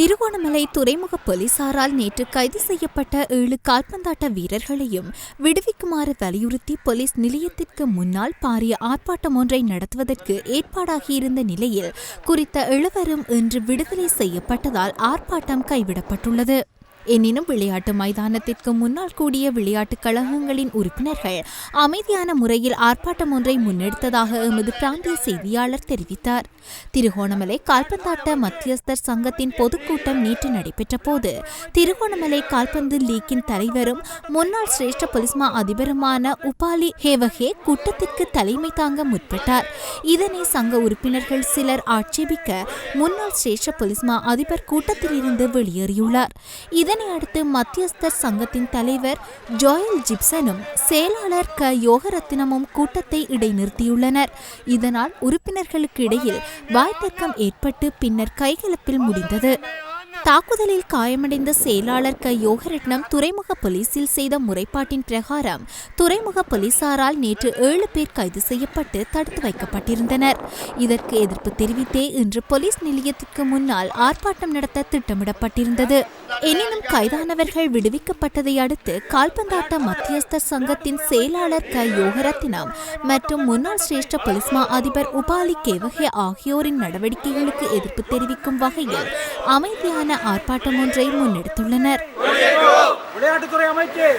திருகோணமலை துறைமுக போலீசாரால் நேற்று கைது செய்யப்பட்ட 7 கால்பந்தாட்ட வீரர்களையும் விடுவிக்குமாறு வலியுறுத்தி போலீஸ் நிலையத்திற்கு முன்னால் பாரிய ஆர்ப்பாட்டம் ஒன்றை நடத்துவதற்கு ஏற்பாடாகியிருந்த நிலையில் குறித்த 7வரும் இன்று விடுதலை செய்யப்பட்டதால் ஆர்ப்பாட்டம் கைவிடப்பட்டுள்ளது. எனினும் விளையாட்டு மைதானத்திற்கு முன்னால் கூடிய விளையாட்டுக் கழகங்களின் உறுப்பினர்கள் அமைதியான முறையில் ஆர்ப்பாட்டம் ஒன்றை முன்னெடுத்ததாக எமது பிராந்திய செய்தியாளர் தெரிவித்தார். திருகோணமலை கால்பந்தாட்ட மத்தியஸ்தர் சங்கத்தின் பொதுக்கூட்டம் நேற்று நடைபெற்ற போது திருகோணமலை கால்பந்து லீக்கின் தலைவரும் முன்னாள் சிரேஷ்ட பொலிஸ்மா அதிபருமான உபாலி ஹேவகே கூட்டத்திற்கு தலைமை தாங்க முற்பட்டார். இதனை சங்க உறுப்பினர்கள் சிலர் ஆட்சேபிக்க முன்னாள் சிரேஷ்ட பொலிஸ்மா அதிபர் கூட்டத்திலிருந்து வெளியேறியுள்ளார். இதனை அடுத்து மத்தியஸ்தர் சங்கத்தின் தலைவர் ஜோயல் ஜிப்சனும் செயலாளர் க யோகரத்தினமும் கூட்டத்தை இடைநிறுத்தியுள்ளனர். இதனால் உறுப்பினர்களுக்கு இடையில் வாய்த்தர்க்கம் ஏற்பட்டு பின்னர் கைகலப்பில் முடிந்தது. தாக்குதலில் காயமடைந்த செயலாளர் க யோகரட்னம் துறைமுக போலீசில் செய்த முறைப்பாட்டின் பிரகாரம் துறைமுக போலீசாரால் நேற்று 7 பேர் கைது செய்யப்பட்டு தடுத்து வைக்கப்பட்டிருந்தனர். இதற்கு எதிர்ப்பு தெரிவித்தே இன்று போலீஸ் நிலையத்திற்கு முன்னால் ஆர்ப்பாட்டம் நடத்த திட்டமிடப்பட்டிருந்தது. எனினும் கைதானவர்கள் விடுவிக்கப்பட்டதை அடுத்து கால்பந்தாட்ட மத்தியஸ்தர் சங்கத்தின் செயலாளர் க யோகரத்தினம் மற்றும் முன்னாள் சிரேஷ்ட பொலிஸ்மா அதிபர் உபாலி கேவகே ஆகியோரின் நடவடிக்கைகளுக்கு எதிர்ப்பு தெரிவிக்கும் வகையில் அமைதியான ஆர்ப்பாட்டம் ஒன்றை முன்னெடுத்துள்ளனர். விளையாட்டுத்துறை அமைச்சர்